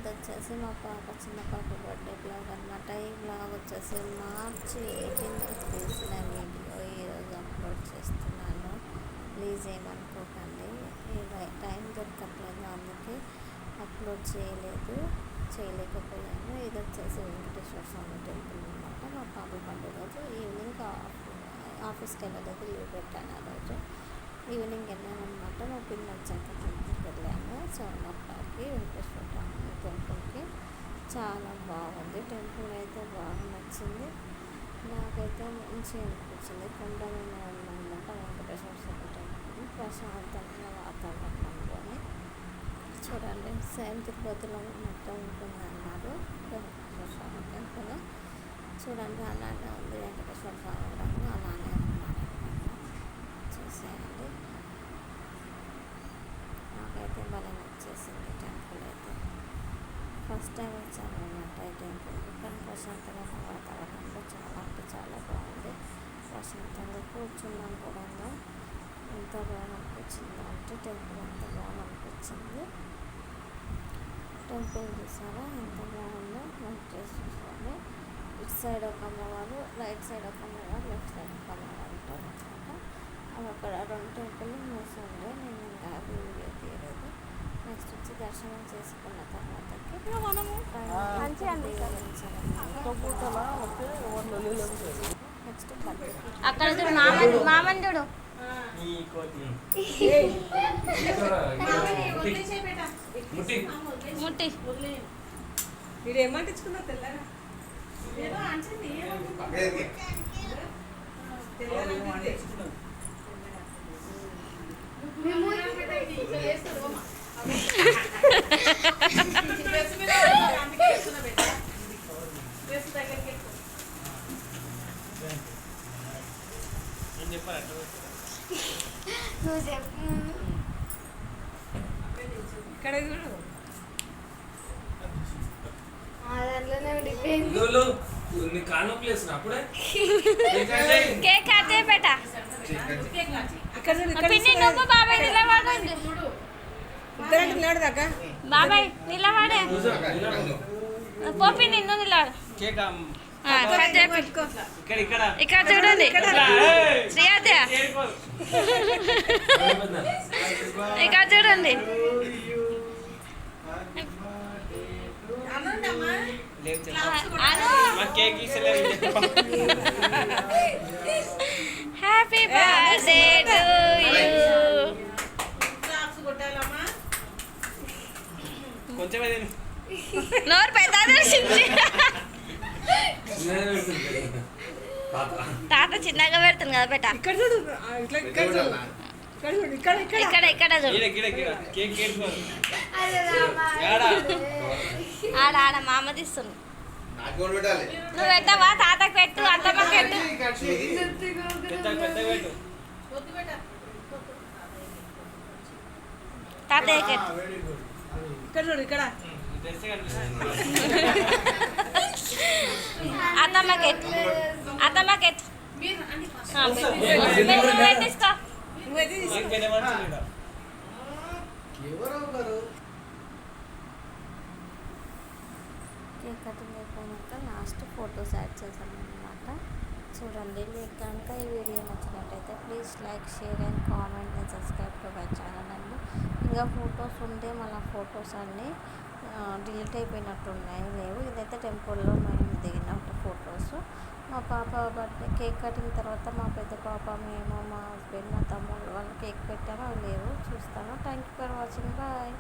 ఇది వచ్చేసి మా పాప చిన్న పాప బర్త్డే బ్లాగ్ అనమాట. ఈ బ్లాగ్ వచ్చేసి మార్చి 18th తీసిన వీడియో ఈరోజు అప్లోడ్ చేస్తున్నాను. ప్లీజ్ ఏమనుకోకండి, టైం దొరకట్లేదు, అందుకే అప్లోడ్ చేయలేకపోయాను. ఇది వచ్చేసి వెంకటేశ్వర స్వామి టెంపుల్ అనమాట. మా పాప బర్త్డే రోజు ఈవినింగ్ ఆఫీస్కి వెళ్ళలేదు, లీవ్ పెట్టాను. ఆ రోజు ఈవినింగ్ వెళ్ళాను అనమాట. మా పిల్లలు వచ్చాక టెంపుల్కి వెళ్ళాము. 7 o'clockకి వెంకటేశ్వర స్వామి టెంపుల్కి. చాలా బాగుంది టెంపుల్, అయితే బాగా నచ్చింది నాకైతే, మంచిగా అనిపించింది. కొండ మీద ఉందన్నమాట వెంకటేశ్వర స్వామి టెంపుల్. ప్రశాంతంగా వాతావరణంలోనే చూడండి, సేమ్ తిరుపతిలో ఉన్నట్టు ఉంటుంది అన్నారు వెంకటేశ్వర స్వామి టెంపుల్. చూడండి అలానే ఉంది వెంకటేశ్వర స్వామి రంగు, అలానే ఉన్నారనమాట. చూసేయండి, నాకైతే భలే నచ్చేసింది టెంపుల్. అయితే ఫస్ట్ టైం వచ్చాను అనమాట ఈ టెంపుల్కి. కానీ ప్రశాంతమైన వాతావరణంలో చాలా అంటే చాలా బాగుంది. ప్రశాంతంగా కూర్చున్నాం కూడా. ఎంత బాగా అనిపించింది అంటే టెంపుల్ అంత బాగా అనిపించింది. టెంపుల్ చూసారా ఎంత బాగుందో. వెంకటేశ్వర స్వామి ఇటు సైడ్ ఒక అమ్మవారు, రైట్ సైడ్ ఒక అమ్మవారు, లెఫ్ట్ సైడ్ ఒక అమ్మవారు ఉంటారు అనమాట. అవి అక్కడ 2 టెంపుల్ మూసండే, నేను ఇంకా వీడియో తీయలేదు. నెక్స్ట్ వచ్చి దర్శనం చేసుకున్న తర్వాతకి మనము నెక్స్ట్ అక్కడ చూడు మామని చూడు. ముట్టి మీరేమంటించుకున్నా తెల్లగా ఇక్కడ చూడు కేక్ అదే బేట. పిన్ని నువ్వు బాబాయ్ నిలబడండి. బాబాయ్ నిలబడే పోపి నిన్ను నిలబడు. ఇక్కడ చూడండి శ్రీయాద్య, ఇక్కడ చూడండి. Happy birthday to you. నోరు పెద్ద తాత చిన్నగా పెడుతుంది కదా బేట. ఇక్కడ ఇక్కడ చూడు, ఆడ మామ తీస్తుంది. నువ్వు పెట్టవా? తాతకు పెట్టు, అత్తమ్మకి పెట్టు. తాతయ్య ఇక్కడ చూడు, ఇక్కడ అత్తమ్మకి అత్తమ్మకి తీసుకో. కేక్ కటింగ్ అయిపోయినాక లాస్ట్ ఫొటోస్ యాడ్ చేశాను అనమాట. చూడండి, మీకు కనుక ఈ వీడియో నచ్చినట్టయితే please like, share and comment and subscribe to my channel అండి. ఇంకా ఫొటోస్ ఉంటే మళ్ళీ ఫొటోస్ అన్నీ డిలీట్ అయిపోయినట్టున్నాయి, లేవు. ఇదైతే టెంపుల్లో మేము దిగినట్టు ఫొటోస్. మా పాప బర్త్డే కేక్ కటింగ్ తర్వాత మా పెద్ద పాప, మేము, మా హస్బెండ్, మా తమ్ముడు వాళ్ళు కేక్ పెట్టాము, అవి లేవు. చూస్తాను. Thank you for watching. Bye.